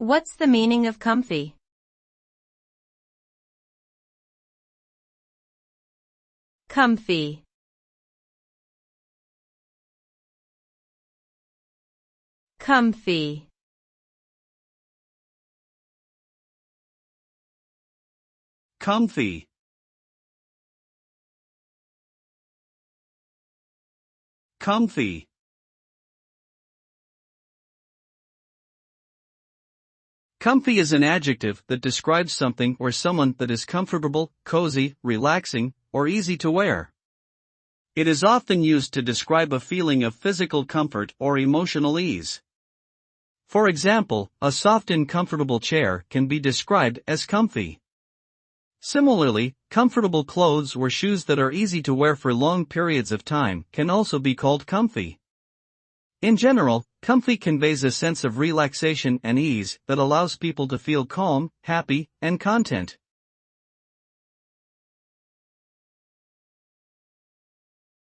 What's the meaning of comfy? Comfy. Comfy. Comfy. Comfy. Comfy is an adjective that describes something or someone that is comfortable, cozy, relaxing, or easy to wear. It is often used to describe a feeling of physical comfort or emotional ease. For example, a soft and comfortable chair can be described as comfy. Similarly, comfortable clothes or shoes that are easy to wear for long periods of time can also be called comfy. In general, comfy conveys a sense of relaxation and ease that allows people to feel calm, happy, and content.